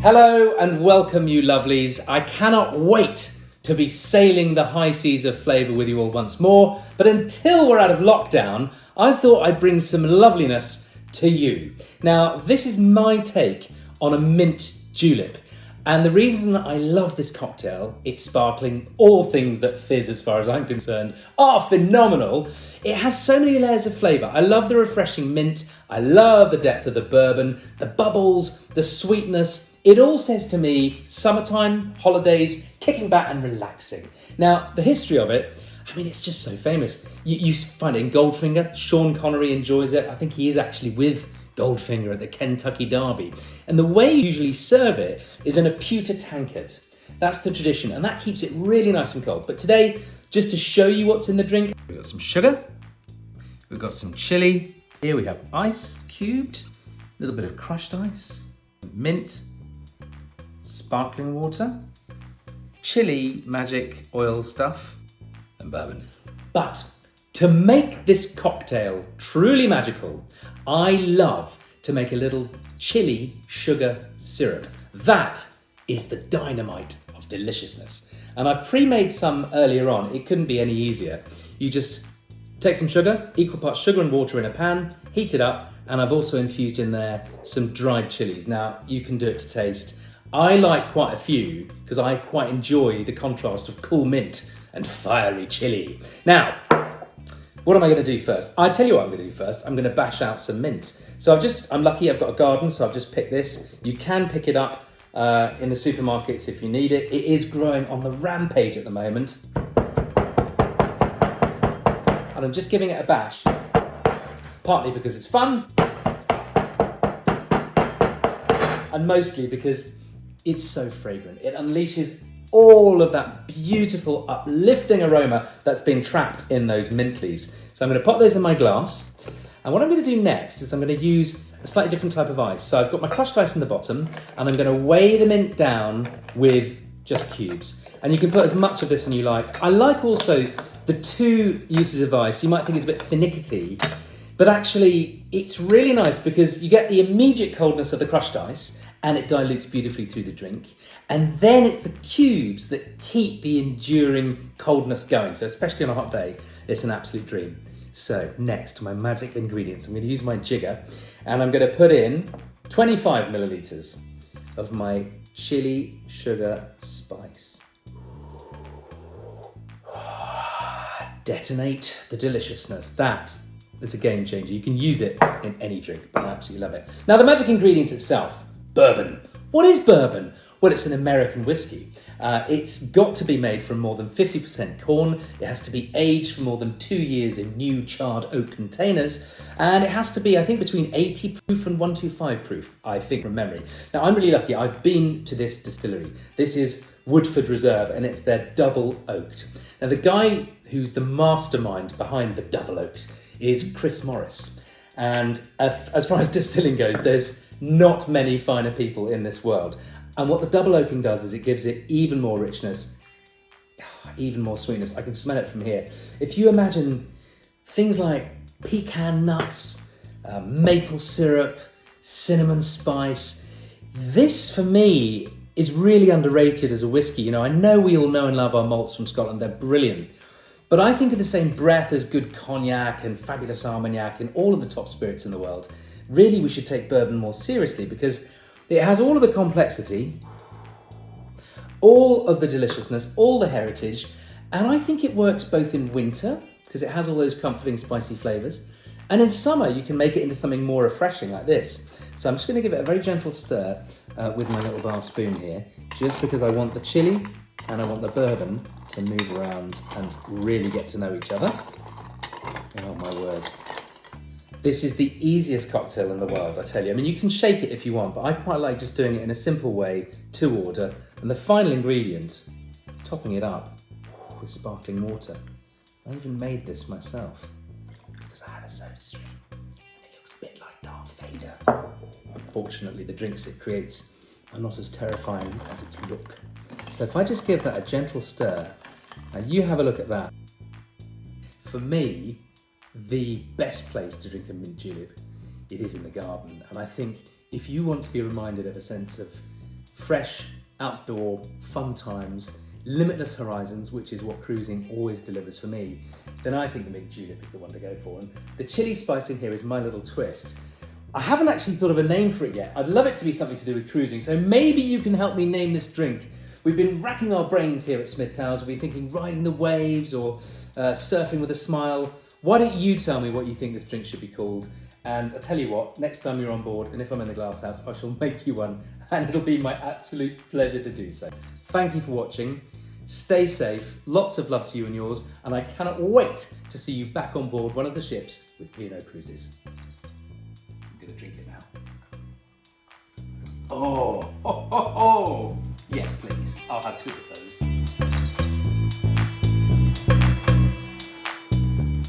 Hello and welcome, you lovelies. I cannot wait to be sailing the high seas of flavour with you all once more. But until we're out of lockdown, I thought I'd bring some loveliness to you. Now, this is my take on a mint julep. And the reason I love this cocktail, it's sparkling, all things that fizz as far as I'm concerned are phenomenal. It has so many layers of flavour. I love the refreshing mint. I love the depth of the bourbon, the bubbles, the sweetness. It all says to me, summertime, holidays, kicking back and relaxing. Now, the history of it, I mean, it's just so famous. You find it in Goldfinger. Sean Connery enjoys it. I think he is actually with Goldfinger at the Kentucky Derby. And the way you usually serve it is in a pewter tankard. That's the tradition, and that keeps it really nice and cold. But today, just to show you what's in the drink, we've got some sugar, we've got some chili. Here we have ice cubed, a little bit of crushed ice, mint, sparkling water, chili magic oil stuff, and bourbon. But to make this cocktail truly magical, I love to make a little chili sugar syrup. That is the dynamite of deliciousness. And I've pre-made some earlier on. It couldn't be any easier. You just take some sugar, equal parts sugar and water in a pan, heat it up, and I've also infused in there some dried chilies. Now, you can do it to taste. I like quite a few because I quite enjoy the contrast of cool mint and fiery chili. Now, what am I going to do first? I tell you what I'm going to do first. I'm going to bash out some mint. So I'm lucky I've got a garden, so I've just picked this. You can pick it up in the supermarkets if you need it. It is growing on the rampage at the moment. And I'm just giving it a bash, partly because it's fun, and mostly because it's so fragrant. It unleashes all of that beautiful, uplifting aroma that's been trapped in those mint leaves. So I'm going to pop those in my glass. And what I'm going to do next is I'm going to use a slightly different type of ice. So I've got my crushed ice in the bottom, and I'm going to weigh the mint down with just cubes. And you can put as much of this as you like. I like also the two uses of ice. You might think it's a bit finicky, but actually it's really nice because you get the immediate coldness of the crushed ice, and it dilutes beautifully through the drink. And then it's the cubes that keep the enduring coldness going. So especially on a hot day, it's an absolute dream. So next, my magic ingredients. I'm going to use my jigger, and I'm going to put in 25 milliliters of my chili sugar spice. Detonate the deliciousness. That is a game changer. You can use it in any drink, but I absolutely love it. Now, the magic ingredient itself, bourbon. What is bourbon? Well, it's an American whiskey. It's got to be made from more than 50% corn. It has to be aged for more than 2 years in new charred oak containers. And it has to be, I think, between 80 proof and 125 proof, I think, from memory. Now, I'm really lucky. I've been to this distillery. This is Woodford Reserve, and it's their double oaked. Now, the guy who's the mastermind behind the double oaked is Chris Morris. And as far as distilling goes, there's not many finer people in this world. And what the double oaking does is it gives it even more richness, even more sweetness. I can smell it from here. If you imagine things like pecan nuts, maple syrup, cinnamon spice, this for me is really underrated as a whiskey. You know, I know we all know and love our malts from Scotland. They're brilliant. But I think of the same breath as good cognac and fabulous Armagnac and all of the top spirits in the world. Really, we should take bourbon more seriously because it has all of the complexity, all of the deliciousness, all the heritage, and I think it works both in winter, because it has all those comforting spicy flavours, and in summer you can make it into something more refreshing like this. So I'm just going to give it a very gentle stir with my little bar spoon here, just because I want the chili and I want the bourbon to move around and really get to know each other. Oh my word. This is the easiest cocktail in the world, I tell you. I mean, you can shake it if you want, but I quite like just doing it in a simple way to order. And the final ingredient, topping it up with sparkling water. I even made this myself because I had a soda stream and it looks a bit like Darth Vader. Unfortunately, the drinks it creates are not as terrifying as its look. So if I just give that a gentle stir, and you have a look at that. For me, the best place to drink a mint julep, it is in the garden. And I think if you want to be reminded of a sense of fresh, outdoor, fun times, limitless horizons, which is what cruising always delivers for me, then I think the Mint Julep is the one to go for. And the chili spice in here is my little twist. I haven't actually thought of a name for it yet. I'd love it to be something to do with cruising, so maybe you can help me name this drink. We've been racking our brains here at Smith Towers. We've been thinking riding the waves or surfing with a smile. Why don't you tell me what you think this drink should be called? And I tell you what, next time you're on board, and if I'm in the glass house, I shall make you one, and it'll be my absolute pleasure to do so. Thank you for watching. Stay safe, lots of love to you and yours, and I cannot wait to see you back on board one of the ships with P&O Cruises. I'm gonna drink it now. Oh, ho, ho, ho. Yes, please, I'll have 2 of those.